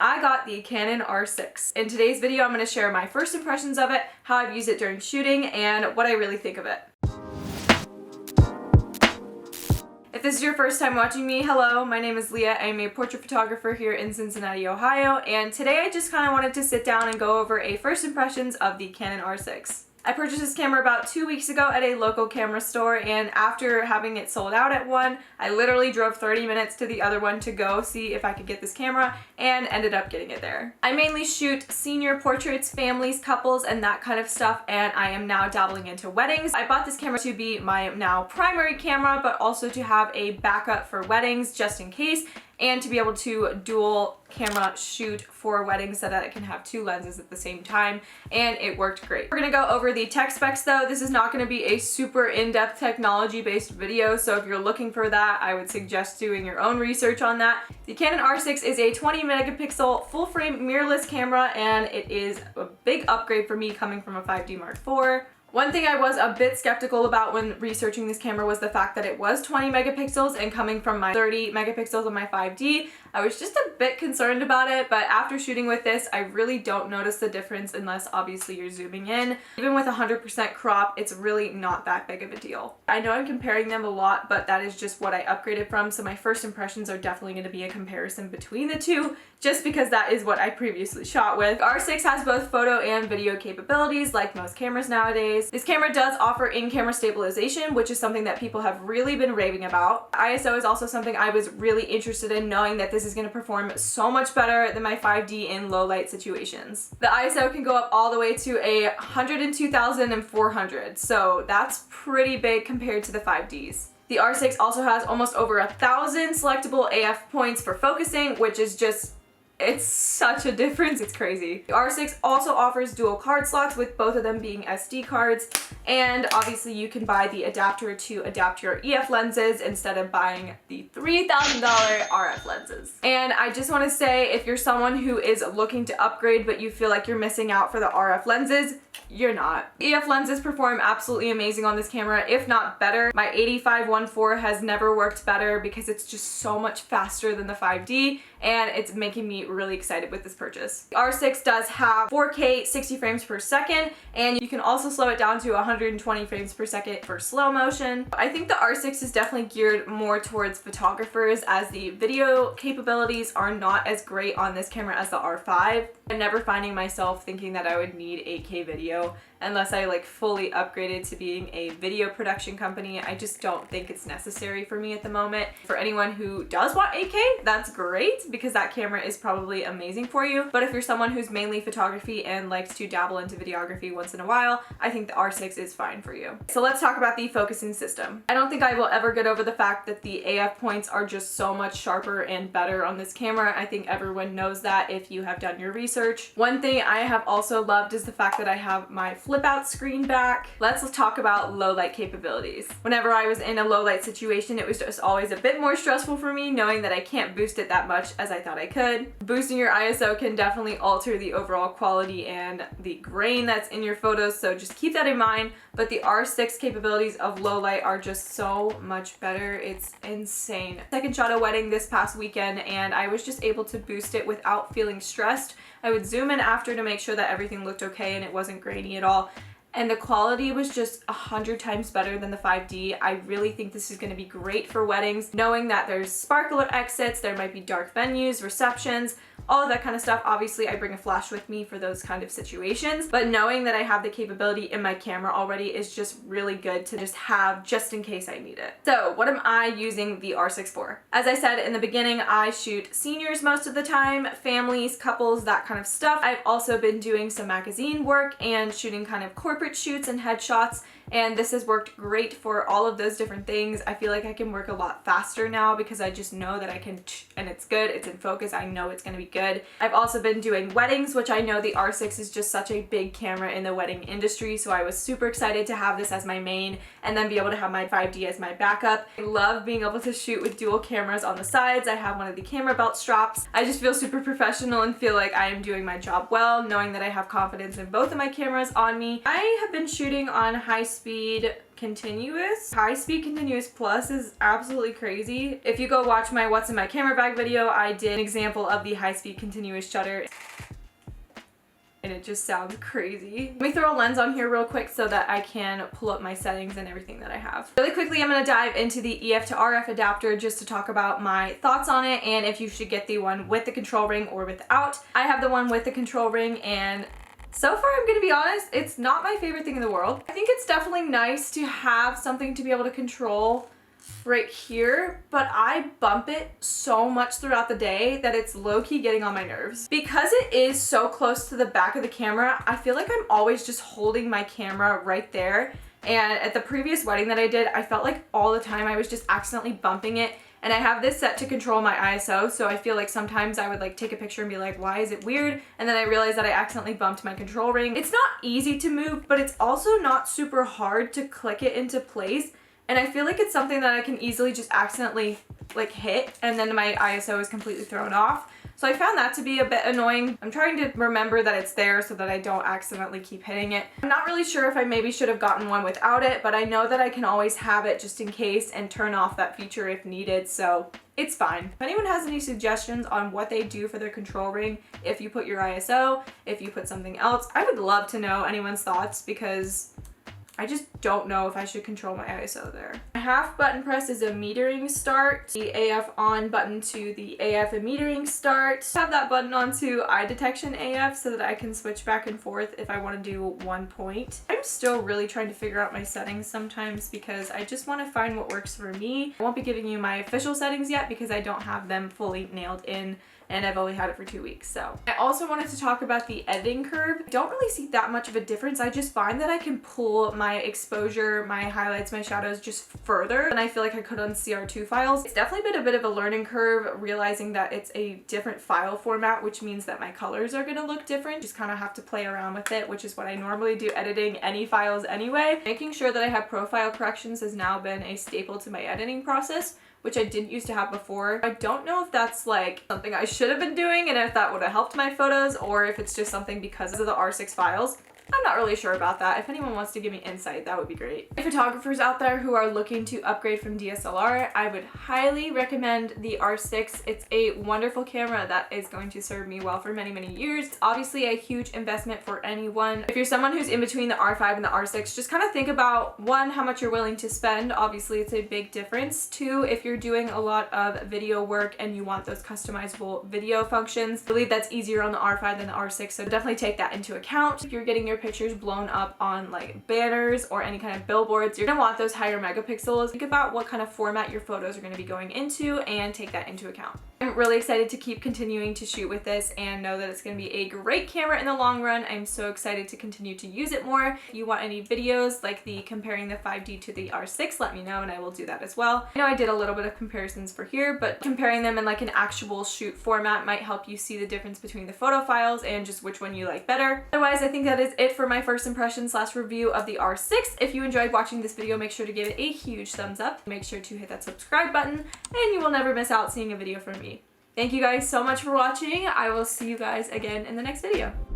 I got the Canon R6. In today's video, I'm going to share my first impressions of it, how I've used it during shooting, and what I really think of it. If this is your first time watching me, hello, my name is Leah. I'm a portrait photographer here in Cincinnati, Ohio, and today I just kind of wanted to sit down and go over a first impressions of the Canon R6. I purchased this camera about 2 weeks ago at a local camera store, and after having it sold out at one, I literally drove 30 minutes to the other one to go see if I could get this camera and ended up getting it there. I mainly shoot senior portraits, families, couples, and that kind of stuff, and I am now dabbling into weddings. I bought this camera to be my now primary camera, but also to have a backup for weddings just in case, and to be able to dual camera shoot for weddings so that I can have two lenses at the same time, and it worked great. We're gonna go over the tech specs though. This is not gonna be a super in-depth technology-based video, so if you're looking for that, I would suggest doing your own research on that. The Canon R6 is a 20 megapixel full-frame mirrorless camera, and it is a big upgrade for me coming from a 5D Mark IV. One thing I was a bit skeptical about when researching this camera was the fact that it was 20 megapixels and coming from my 30 megapixels on my 5D, I was just a bit concerned about it, but after shooting with this, I really don't notice the difference unless obviously you're zooming in. Even with 100% crop, it's really not that big of a deal. I know I'm comparing them a lot, but that is just what I upgraded from, so my first impressions are definitely going to be a comparison between the two, just because that is what I previously shot with. The R6 has both photo and video capabilities, like most cameras nowadays. This camera does offer in-camera stabilization, which is something that people have really been raving about. ISO is also something I was really interested in, knowing that this is going to perform so much better than my 5D in low light situations. The ISO can go up all the way to 102,400, so that's pretty big compared to the 5Ds. The R6 also has almost over 1,000 selectable AF points for focusing, which is just, it's such a difference, it's crazy. The R6 also offers dual card slots, with both of them being SD cards, and obviously you can buy the adapter to adapt your EF lenses instead of buying the $3,000 RF lenses. And I just want to say, if you're someone who is looking to upgrade but you feel like you're missing out for the RF lenses, you're not. EF lenses perform absolutely amazing on this camera, if not better. My 85-1.4 has never worked better because it's just so much faster than the 5D, and it's making me really excited with this purchase. The R6 does have 4K 60 frames per second, and you can also slow it down to 120 frames per second for slow motion. I think the R6 is definitely geared more towards photographers, as the video capabilities are not as great on this camera as the R5. I'm never finding myself thinking that I would need 8K video unless I fully upgraded to being a video production company. I just don't think it's necessary for me at the moment. For anyone who does want 8K, that's great, because that camera is probably amazing for you. But if you're someone who's mainly photography and likes to dabble into videography once in a while, I think the R6 is fine for you. So let's talk about the focusing system. I don't think I will ever get over the fact that the AF points are just so much sharper and better on this camera. I think everyone knows that if you have done your research. One thing I have also loved is the fact that I have my flip out screen back. Let's talk about low light capabilities. Whenever I was in a low light situation, it was just always a bit more stressful for me, knowing that I can't boost it that much as I thought I could. Boosting your ISO can definitely alter the overall quality and the grain that's in your photos, so just keep that in mind. But the R6 capabilities of low light are just so much better. It's insane. Second shot a wedding this past weekend, and I was just able to boost it without feeling stressed. I would zoom in after to make sure that everything looked okay and it wasn't grainy at all. And the quality was just 100 times better than the 5D. I really think this is going to be great for weddings, knowing that there's sparkler exits, there might be dark venues, receptions, all of that kind of stuff. Obviously, I bring a flash with me for those kind of situations, but knowing that I have the capability in my camera already is just really good to just have just in case I need it. So what am I using the R6 for? As I said in the beginning, I shoot seniors most of the time, families, couples, that kind of stuff. I've also been doing some magazine work and shooting kind of corporate shoots and headshots, and this has worked great for all of those different things. I feel like I can work a lot faster now because I just know that I can, and it's good, it's in focus, I know it's going to be good. I've also been doing weddings, which I know the R6 is just such a big camera in the wedding industry, so I was super excited to have this as my main and then be able to have my 5D as my backup. I love being able to shoot with dual cameras on the sides. I have one of the camera belt straps. I just feel super professional and feel like I am doing my job well, knowing that I have confidence in both of my cameras on me. I have been shooting on high speed speed continuous. High speed continuous plus is absolutely crazy. If you go watch my what's in my camera bag video, I did an example of the high speed continuous shutter. And it just sounds crazy. Let me throw a lens on here real quick so that I can pull up my settings and everything that I have. Really quickly, I'm gonna dive into the EF to RF adapter just to talk about my thoughts on it and if you should get the one with the control ring or without. I have the one with the control ring, and so far, I'm gonna be honest, it's not my favorite thing in the world. I think it's definitely nice to have something to be able to control right here, but I bump it so much throughout the day that it's low-key getting on my nerves. Because it is so close to the back of the camera, I feel like I'm always just holding my camera right there. And at the previous wedding that I did, I felt like all the time I was just accidentally bumping it. And I have this set to control my ISO, so I feel like sometimes I would like take a picture and be like, why is it weird? And then I realized that I accidentally bumped my control ring. It's not easy to move, but it's also not super hard to click it into place. And I feel like it's something that I can easily just accidentally like hit, and then my ISO is completely thrown off. So I found that to be a bit annoying. I'm trying to remember that it's there so that I don't accidentally keep hitting it. I'm not really sure if I maybe should have gotten one without it, but I know that I can always have it just in case and turn off that feature if needed, so it's fine. If anyone has any suggestions on what they do for their control ring, if you put your ISO, if you put something else, I would love to know anyone's thoughts because I just don't know if I should control my ISO there. My half button press is a metering start. The AF on button to the AF and metering start. Have that button on to eye detection AF so that I can switch back and forth if I want to do 1 point. I'm still really trying to figure out my settings sometimes because I just want to find what works for me. I won't be giving you my official settings yet because I don't have them fully nailed in, and I've only had it for 2 weeks. So I also wanted to talk about the editing curve. I don't really see that much of a difference. I just find that I can pull my exposure, my highlights, my shadows just further than I feel like I could on CR2 files. It's definitely been a bit of a learning curve realizing that it's a different file format, which means that my colors are gonna look different. Just kind of have to play around with it, which is what I normally do editing any files anyway. Making sure that I have profile corrections has now been a staple to my editing process, which I didn't used to have before. I don't know if that's like something I should have been doing and if that would have helped my photos, or if it's just something because of the R6 files. I'm not really sure about that. If anyone wants to give me insight, that would be great. Photographers out there who are looking to upgrade from DSLR, I would highly recommend the R6. It's a wonderful camera that is going to serve me well for many, many years. It's obviously a huge investment for anyone. If you're someone who's in between the R5 and the R6, just kind of think about, one, how much you're willing to spend. Obviously, it's a big difference. Two, if you're doing a lot of video work and you want those customizable video functions, I believe that's easier on the R5 than the R6, so definitely take that into account. If you're getting your pictures blown up on like banners or any kind of billboards, you're gonna want those higher megapixels. Think about what kind of format your photos are gonna be going into and take that into account. I'm really excited to keep continuing to shoot with this and know that it's going to be a great camera in the long run. I'm so excited to continue to use it more. If you want any videos like the comparing the 5D to the R6, let me know and I will do that as well. I know I did a little bit of comparisons for here, but comparing them in like an actual shoot format might help you see the difference between the photo files and just which one you like better. Otherwise, I think that is it for my first impression / review of the R6. If you enjoyed watching this video, make sure to give it a huge thumbs up. Make sure to hit that subscribe button and you will never miss out seeing a video from me. Thank you guys so much for watching. I will see you guys again in the next video.